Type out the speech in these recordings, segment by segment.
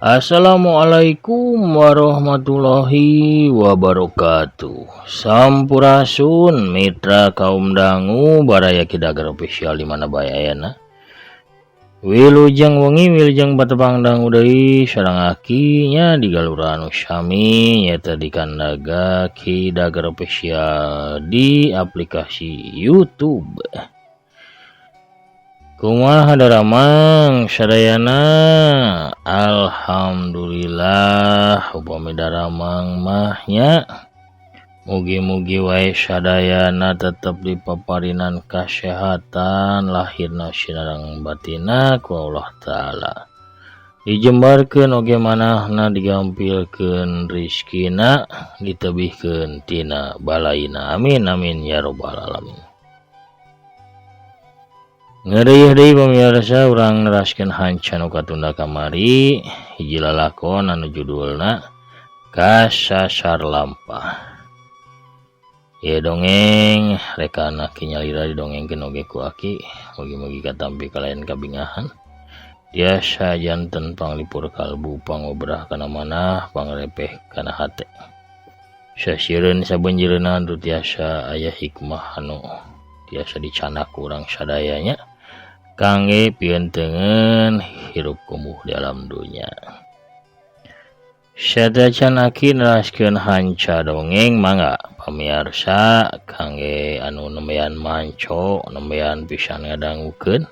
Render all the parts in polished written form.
Assalamualaikum warahmatullahi wabarakatuh. Sampurasun mitra kaum dangu baraya kidagar official di mana bae ayana. Wilujeng wengi wilujeng batepang dangu deui sareng akinya di galuraan usami nyata di kandaga kidagar official di aplikasi YouTube. Kumaha daramang sadayana. Alhamdulillah upami daramang mahnya mugi-mugi wae sadayana tetep dipaparinan kasehatan lahirna sinareng batina ku Allah taala. Dijembarkeun oge manahna digampilkeun rizkina ditebihkeun tina balaina. Amin amin ya rabbal alamin. Ngeureuyeuh deui pamirsa urang neraskeun hancan katunda kamari hiji lalakon anu judulna Kasasar Lampah. Ieu dongeng reka anak nyalira didongengkeun oge ku aki mugi-mugi katampi kalayan kabingahan. Tiasa janten panglipur kalbu pangobrah kana manah pangrepeh kana hate. Sasieun sabeunjeureunna anu tiasa aya hikmah anu tiasa dicanak urang sadayanya kangge pientengeun hirup kumuh di alam dunya. Sadacan aki neraskeun hanca dongeng mangga pamirsa kangge anu nembean manco nembean pisan ngadangukeun.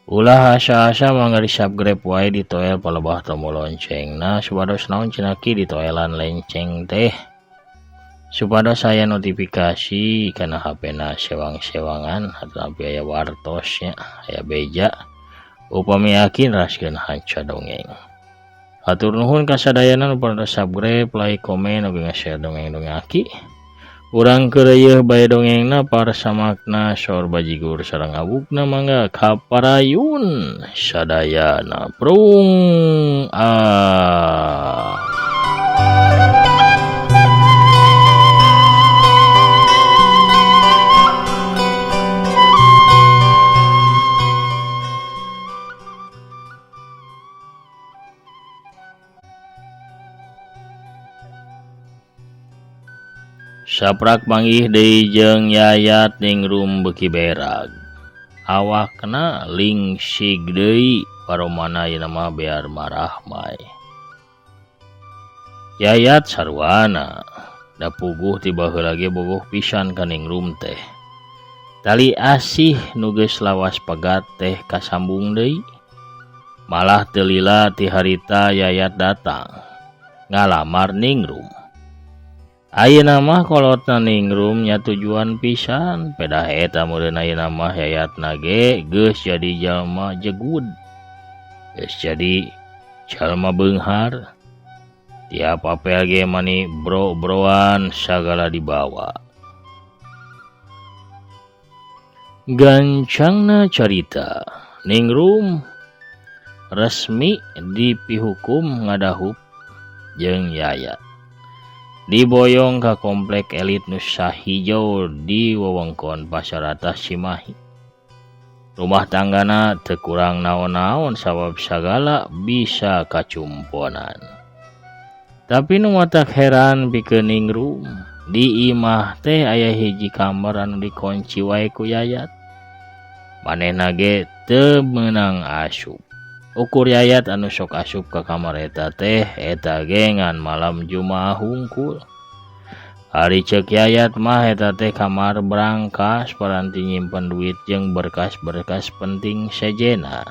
Ulah asa-asa mangga di-subscribe wae ditoel palebah tombol loncengna supados naon cenah ki ditoelan lenceng teh. Supados saya notifikasi kana HP-na sewang-sewangan atapi aya wartosnya aya beja upami aki neraskeun hanca dongeng. Hatur nuhun ka sadayana nu pada subscribe, like, komen, oge nge-share dongeng-dongeng aki. Urang keureueuh bae dongengna parsamakna saur bajigur sareng abukna mangga kaparayun sadayana prung Saprak panggih deui jeung Yayat Ningrum beuki berag. Awakna lingsig deui paromana ieu mah bear marah mae. Yayat sarwana da puguh ti baheula ge bogoh pisan ka Ningrum teh. Tali asih nu geus lawas pegat teh kasambung deui. Malah teu lila ti harita Yayat datang ngalamar Ningrum. Ayeuna mah kolotna Ningrum nya tujuan pisan, pedah eta meureun ayeuna mah Yayatna ge geus jadi jalma jegud. Geus jadi jalma beunghar. Tiap apel ge mani bro-broan sagala dibawa. Gancangna carita, Ningrum resmi dipihukum ngadahup jeung Yayat. Diboyong ka komplek elit Nusa Hijau di wewengkon Pasar Atas Cimahi. Rumah tanggana teu kurang naon-naon sabab sagala bisa kacumponan. Tapi nu matak heran pikeun Ningrum, di imah teh aya hiji kamar anu dikunci wae ku Yayat. Manehna ge teu meunang asup. Ukur Yayat anu sok asup ka kamar eta teh eta ge ngan malam Jumaah hungkul. Hari ceuk Yayat mah eta teh kamar berangkas paranti nyimpen duit jeung berkas-berkas penting sejena.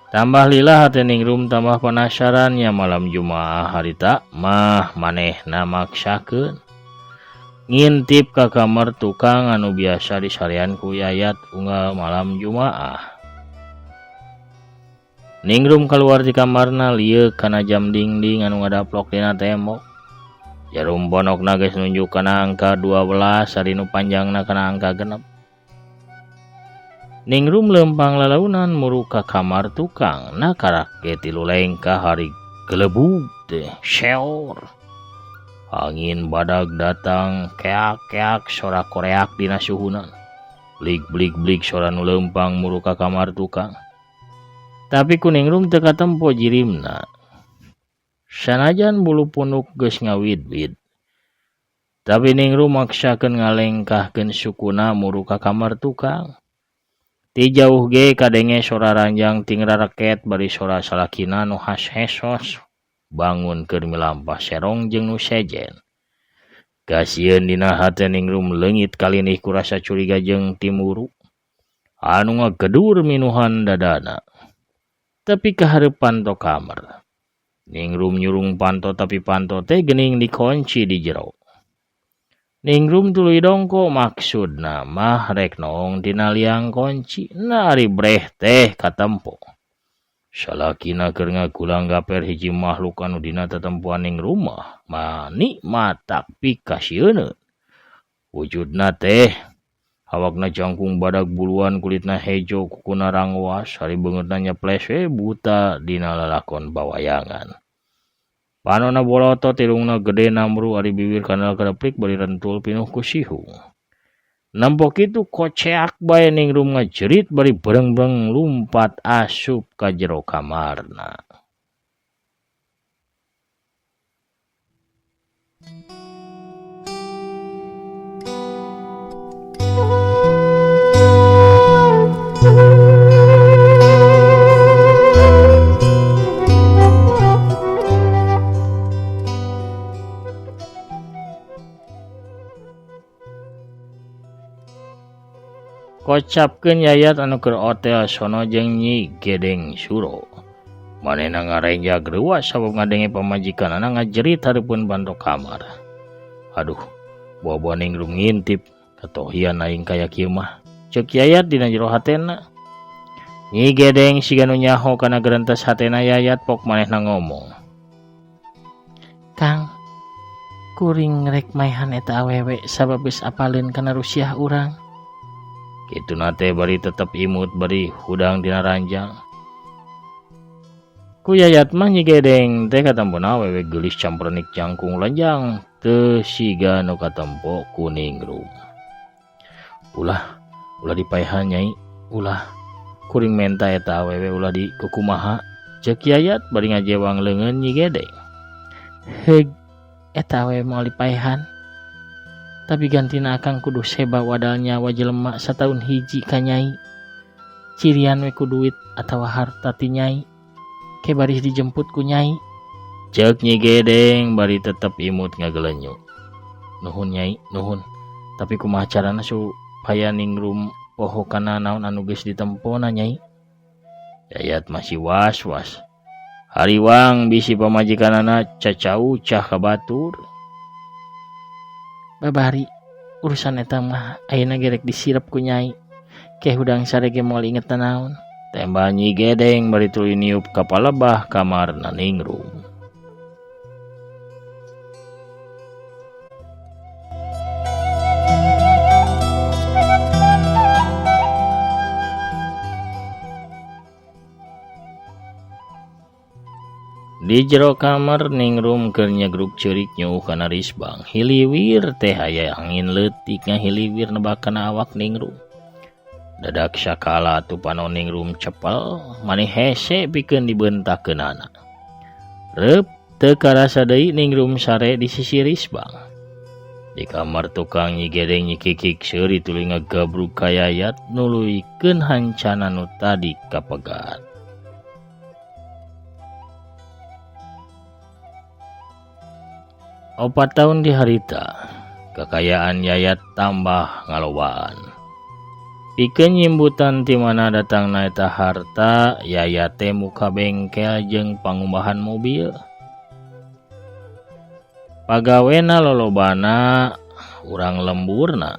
Tambah lila hate Ningrum tambah penasaran nya malam Jumaah harita mah manehna maksakeun ngintip ka kamar tukang anu biasa disalian ku Yayat unggal malam Jumaah. Ningrum keluar di kamarna lieu kana jam dingding anu ngadaplok dina tembok. Jarum ponokna geus nunjuk kana angka 12 ari nu panjangna kana angka 6. Ningrum lempang lalaunan muru ka kamar tukang nakarak ge tilu lengkah hari gelebug teh seor. Angin badag datang keak-keak sora koreak dina suhunan. Blik-blik-blik sora nu lempang muru ka kamar tukang. Tapi kuningrum teu katempo jirimna. Sanajan bulu punuk geus ngawid-wid. Tapi ningrum maksakeun ngalengkahkeun sukuna muru ka kamar tukang. Ti jauh ge kadenge sora ranjang ting raket bari sora salakina nu has-hesos bangun keur milampah serong jeung nu sejen. Kasieun dina hate ningrum leungit kalinih ku rasa curiga jeung timuru anu ngagedur minuhan dadana. Tapi kahareupan to kamar. Ningrum nyurung panto tapi panto teh geuning dikunci di jero. Ningrum tuluy dongko maksudna mah rek noong tina liang kunci nari breh teh katempo. Salakina keur ngagulang gaper hiji makhluk anu dina tetempoan ningrum mah mani matak pikasieun. Wujudna teh awakna jangkung badag buluan kulitna hejo kukuna rangwas hari beungeutna nyeples buta dina lalakon bawayangan. Panonna bolotot irungna gede namru ari bibir kanal kadeplik bari rentul pinuh ku sihung. Nampok kitu koceak bae ningrum ngajerit bari bereng-bereng lumpat asup ka jero kamarna. Kocapkeun Yayat anu keur otel sono jeung Nyi Gedeng Suro. Manehna ngarenjag reuas sabab ngadenge pamajikanana ngajerit hareupeun banto kamar. Aduh, boa-boa ningrum ngintip katohian aing kaya kieu mah. Ceuk Yayat dina jero hatena. Nyi Gedeng siga nu nyaho kana gerentas hatena Yayat pok manehna ngomong. Kang, kuring rek maehan eta awewe sabab geus apaleun kana rusiah urang. Kitu nate bari tetep imut bari hudang dina ranjang. Ku Yayat mah Nyi Gedeng teh katempuna awewe geulis camprenik jangkung lanjang teu siga nu katempo ku ningrum. Ulah dipaehan Nyai, ulah kuring menta eta awewe ulah di kukumaha, ceuk Yayat bari ngajewang leungeun Nyi Gedeng. Heug, eta awewe moal dipaehan. Tapi gantina akang kudu seba wadal nyawa jelema sataun hiji ka Nyai. Cirian we ku duit atawa harta ti Nyai. Ke bari dijemput ku Nyai. Ceuk Nyi Gedeng bari tetep imut ngagelenyu. Nuhun Nyai, nuhun. Tapi kumaha carana supaya ningrum poho kana naon anu geus ditempona Nyai? Yayat masih was-was. Hariwang bisi pamajikanana cacau cah ka batur. Babari urusan eta mah ayeuna gerek disirep ku Nyai. Ke hudang sarege moal inget naon. Tembah Nyi Gedeng bari tuluy niup ka palebah kamarna ningrum. Di jero kamar ningrum keur nyegruk ceurik nyeuh kana risbang. Hiliwir teh aya angin leutik ngahiliwir nebakana awak ningrum. Dadak sakala atuh panon ningrum cepel, maneh hese pikeun dibeuntakeunana. Reup teu karasa deui ningrum sare di sisi risbang. Di kamar tukang Nyi Gedeng nyikikik seuri tuluy ngagabruk ka Yayat nuluykeun hancana nu tadi kapegat. Opat tahun di harita, kekayaan Yayat tambah ngalobaan. Pikeun nyimbutan ti mana datangna eta harta, Yayat teh muka bengkel jeung pangumbahan mobil. Pagawena lolobana urang lemburna,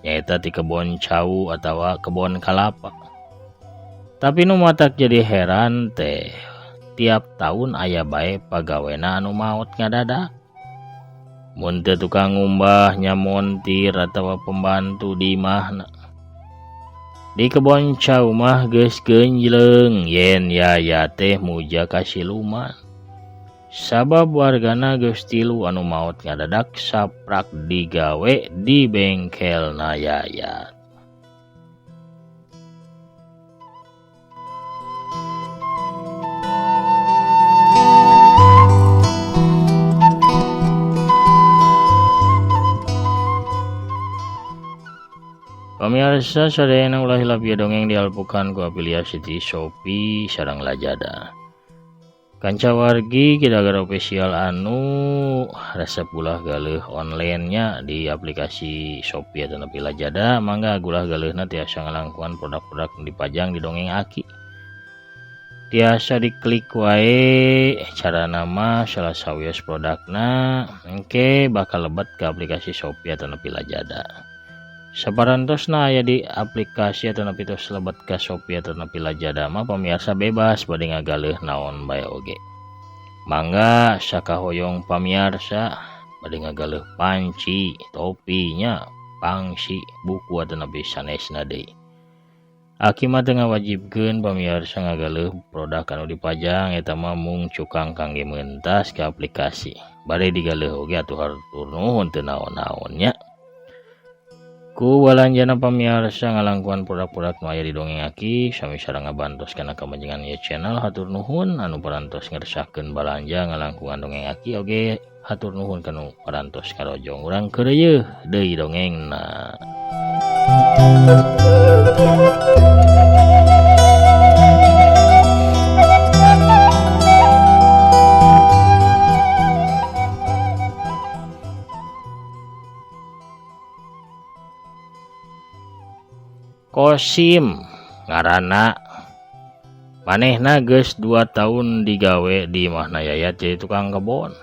nyaeta ti kebon cau atawa kebon kalapa. Tapi nu matak jadi heran teh, tiap tahun aya bae pagawena anu maot ngadadak. Mun teu tukang ngumbah nya montir atawa pembantu di imahna. Di kebon cau mah geus geunjleung yen Yayat teh muja ka siluman. Sabab wargana geus 3 anu maot ngadadak saprak digawe di bengkelna Yayat. Pamirsa sadayana ulah hilap ya dongeng dialpukan ku afiliasi di Shopee sareng Lazada. Kanca wargi Kidagar official anu resep ulah galeuh online-nya di aplikasi Shopee atau nepi Lazada, mangga ulah galeuhna tiasa ngalangkuan produk-produk dipajang di dongeng Aki. Tiasa diklik wae cara nama salah sawios produkna engke bakal lebet ke aplikasi Shopee atau nepi Lazada. Saparantosna aya di aplikasi atau nepi tos lebet ke Shopee atau nepi Lazada mah pamirsa bebas bade ngagaleuh naon bae oge. Mangga sakahoyong pamirsa bade ngagaleuh panci, topinya, pangsi, buku atau nepi sanesna deui. Aki mah teu ngawajibkeun pamirsa ngagaleuh produk anu dipajang eta mah mung cukang kangge meuntas ke aplikasi. Bade digaleuh oge atuh hatur nuhun teu naon-naonnya. Ku walanjana pamirsa ngalangkuan produk-produk nu aya di dongeng Aki sami sareng ngabantos kana kamajengan ieu channel. Hatur nuhun anu parantos ngersahkeun balanja ngalangkungan dongeng Aki oge hatur nuhun kanu parantos karojong urang keureuh deui dongengna. Kosim ngaranna manehna geus 2 tahun digawe di imahna Yayat jadi tukang kebon.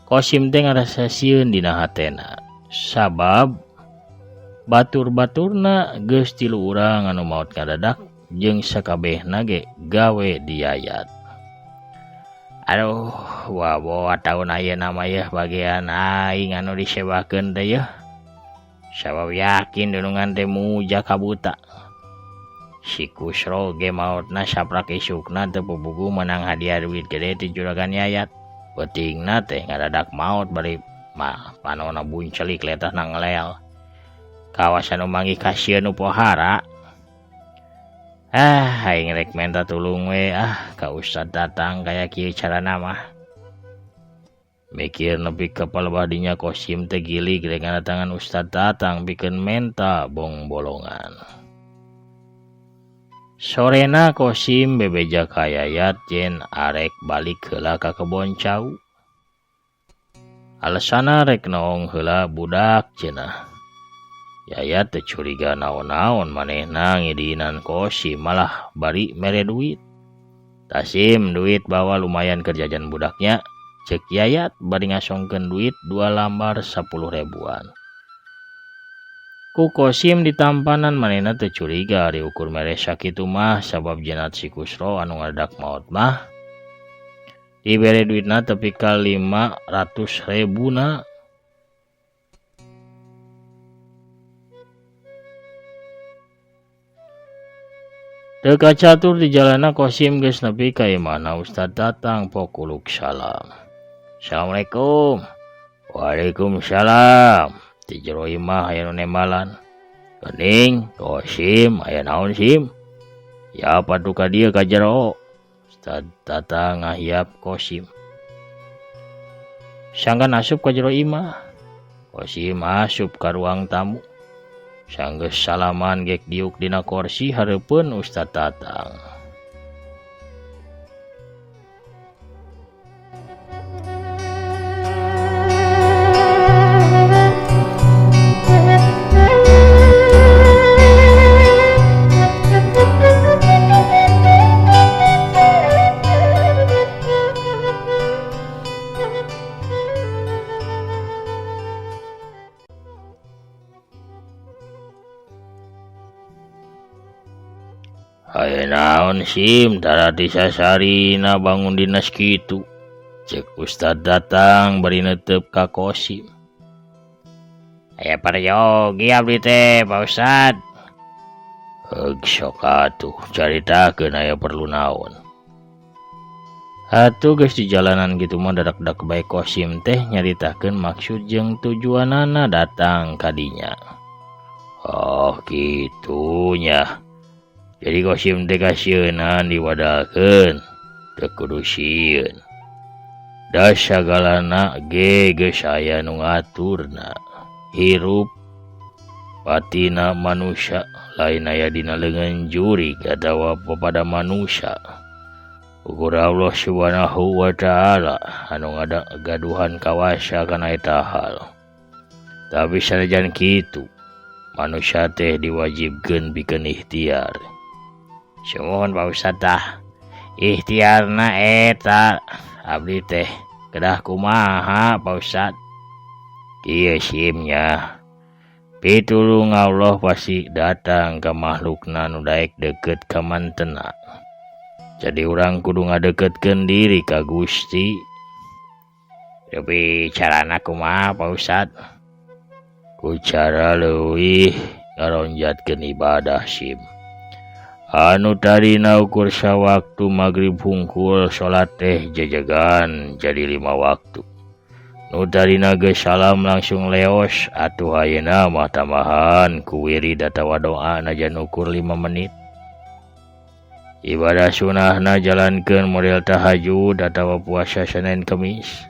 Kosim teh ngarasasieun dina hatena sabab batur-baturna geus 3 urang anu maot ngadadak jeung sakabehna ge gawe di Yayat. Aduh waboh tahun ayeuna mah yeuh bagian aing anu disewakeun teh yeuh. Sabab yakin dunungan teh muja kabuta. Si Kusro ge maotna saprak isukna teu pubugu menang hadiah duit gede ti juragan Yayat. Pentingna teh ngadadak maot bari mah panonna buncelik letah nanglel. Kawasan nu manggi kasieun nu pohara. Aing rek minta tulung we ka Ustad datang kaya kieu carana mah. Mikir nepi ka palebadinya Kosim teh gilig rek ngadatangan Ustad datang pikeun menta bong bolongan. Sorena Kosim bebeja ka Yayat jen arek balik heula ka kebon cau. Alasana rek naong heula budak cenah. Yayat teu curiga naon-naon manehna ngidinan Kosim malah bari mere duit. Tasim duit bawa lumayan keur jajan budaknya. Cek Yayat bari ngasongkeun duit 2 lambar 10 ribuan. Ku Kosim ditampanan manehna teu curiga ari ukur mere sakitu mah sabab jenat si Kusro anu ngadadak maot mah dibere duitna tepi ka 500 ribuna. Teu kacatur di jalanna Kosim geus nepi ka imahna Ustad datang pokuluk salam. Assalamualaikum. Waalaikumsalam. Ti jero imah aya nu nembalan. Geuning, Kosim, aya naon Sim? Ya padu ka dieu ka jero. Ustad datang ngahiap Kosim. Sanggan asup ka jero imah. Kosim asup ka ruang tamu. Sanggeus salaman gek diuk dina kursi hareupeun Ustad datang. Aya naon Sim, tara disasarina bangun dinas kitu. Cek Ustad datang bari neuteup ka Kosim. Aya paryogi abdi teh Pak Ustad. Heug sok atuh caritakeun aya perlu naon. Atuh geus di jalanan kitu mah dadak-dak bae Kosim teh nyaritakeun maksud jeung tujuanana datang ka dinya. Oh kitunya. Jadi Kosim teh kasieunaan diwadahkeun teu kudu sieun. Da sagalana ge geus aya nu ngaturna. Hirup patina manusia lain aya dina leungeun juri atawa pada manusia. Ukur Allah Subhanahu wa ta'ala anu ngagaduhan kawasa kana eta hal. Tapi sanajan kitu, manusia teh diwajibkeun pikeun ikhtiar. Sumohon Pak Ustad tah. Ikhtiarna eta abdi teh kedah kumaha Pak Ustad? Kieu simnya. Pitulung Allah pasti datang ke makhlukna nu daek deket ka mantena. Jadi urang kudu ngadeketkeun diri ka Gusti. Tapi carana kumaha Pak Ustad? Ku cara leuwih ngaronjatkeun ibadah sim. Anu tadina ukur sawaktu magrib hungkul salat teh jajagan jadi 5 waktu. Nu tadina geus salam langsung leos atuh ayeuna mah tambahan ku wirid atawa doa najan ukur 5 menit. Ibadah sunahna jalankeun model tahajud atawa puasa Senin Kemis.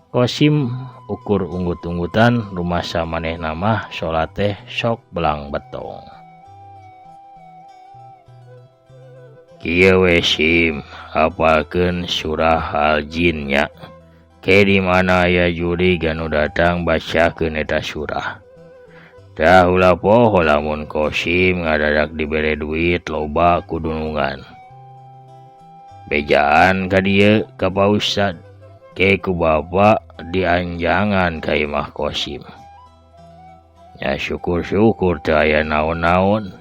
Kosim ukur unggut-unggutan rumasa manehna mah salat teh sok belang betong. Kieu we sim hafalkeun surah Al-Jin nya. Ke di mana aya juri ganu datang bacakeun eta surah. Tah ulah poho lamun Kosim ngadadak dibere duit loba ku dunungan. Bejaan ka dieu ka Pak Ustad, ke ku bapak dianjangan ka imah Kosim. Ya syukur-syukur teu aya naon-naon.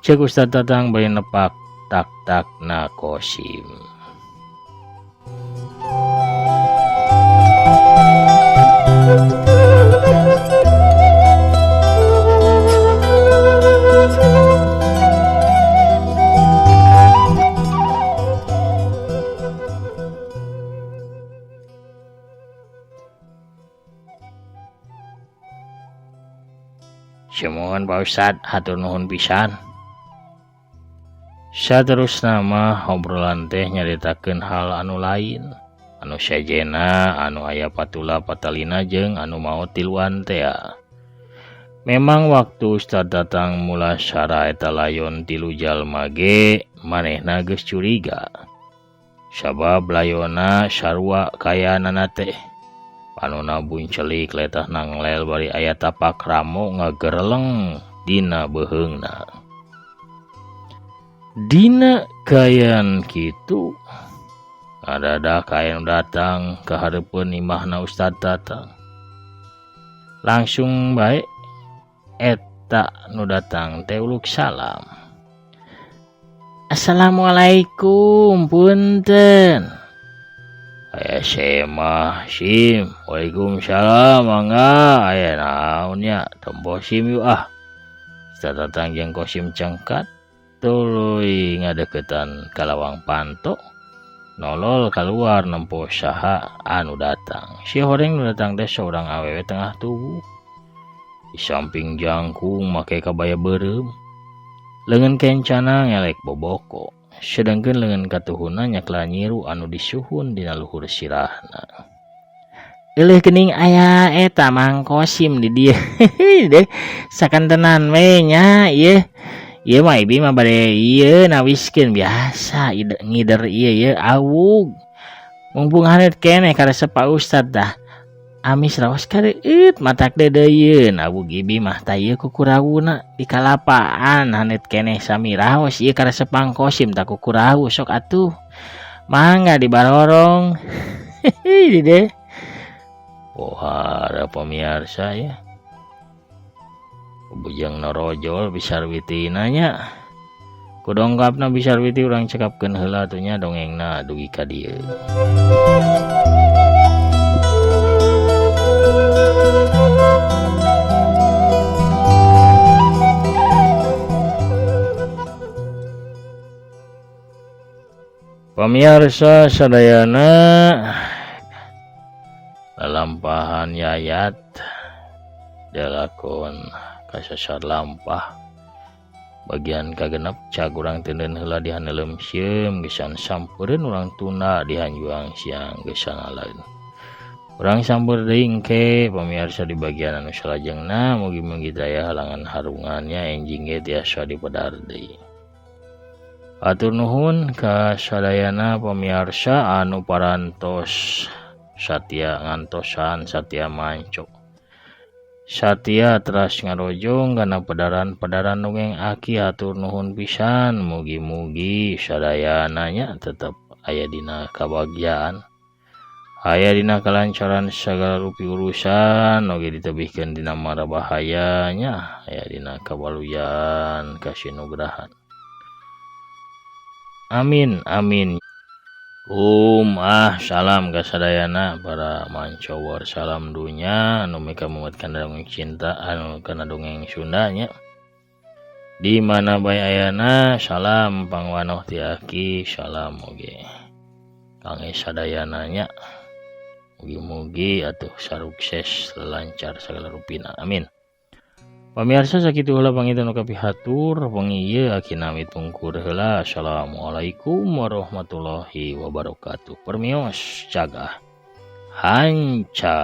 Cek Ustad Tatang bari nepak tak-takna Kosim. Semohon Pak Ustad hatur nuhun pisan. Saterusna mah obrolan teh nyaritakeun hal anu lain, anu sajena anu aya patula patalina jeung anu maot tiluan teh. Memang waktu Ustad Tatang mula syara eta layon tilu jalma ge manehna geus curiga. Sabab layonna sarua kayanana teh. Panuna buncelik letah nanglel bari aya tapak ramo ngagereleng dina beheungna. Dina kayan kitu adadah kayan datang ke hareupeun imahna Ustad Tatang. Langsung bae eta nu datang teh uluk salam. Assalamualaikum punten. Aya semah sim. Waalaikumsalam mangga. Aya naon nya tempo sim yuk ah. Ustad Tatang jeung Kosim cengkat tuluy ngadeukeutan ka lawang panto. Nolol keluar nempo saha anu datang. Si horeng nu datang teh seorang awewe tengah tubuh. Di samping jangkung make kabaya beureum. Leungeun kencana ngelek boboko. Sedangkeun leungeun katuhuna nyakla nyiru anu disuhun dina luhur sirahna. Euleuh geuning aya eta Mang Kosim di dieu. Deh sakantenan we nya ieu. Ieu mah ibi mah bade ieu nawiskeun biasa ngider ieu awug. Mumpung hanet keneh karesep Pak Ustad tah. Amis raos kareueut matak dedeyeun awug ibi mah tah ieu kukurawuna di kalapaan hanet keneh sami raos ieu karesep Mang Kosim tah kukurawu sok atuh. Mangga dibarorong. Deh. Pohara pemirsa ya. Bujang norojol bisarwitina nya. Kudongkapna bisarwiti urang cekapkeun heula atuh nya dongengna dugi ka dieu. Pamirsa sadayana lalampahan Yayat dalakon kasasar lampah bagian kagenep cag urang teuneun heula di handeuleum sieum gesan sampeureun urang tunda di hanjuang siang gesan aleun Urang sampur deing ke pamirsa di bagian anu salajengna, mugi-mugi daya halangan harungannya enjing ge tiasa dipedar deui. Atur nuhun ka sadayana pamirsa anu parantos satya ngantosan satya manco. Satya teras ngarojong kana pedaran-pedaran nungeng aki atur nuhun pisan, mugi-mugi sadayana nya tetep aya dina kabahagiaan. Aya dina kalancaran segala rupi urusan, oge ditebihkeun dina mara bahayanya, aya dina kabaluyan kasinugrahan. Amin amin. Salam ka sadayana para mancowor salam dunya anu mika mumetkeun dongeng cinta anu kana dongeng Sunda nya. Di mana bae ayana salam pangwanoh ti aki, salam oge kangge sadayana nya. Mugi-mugi atuh sarukses lancar segala rupina. Amin. Pamirsa sakitu heula pangitu nu kapihatur, pangieu aki nami tungkur heula. Assalamualaikum warahmatullahi wabarakatuh. Permios cagah hanca.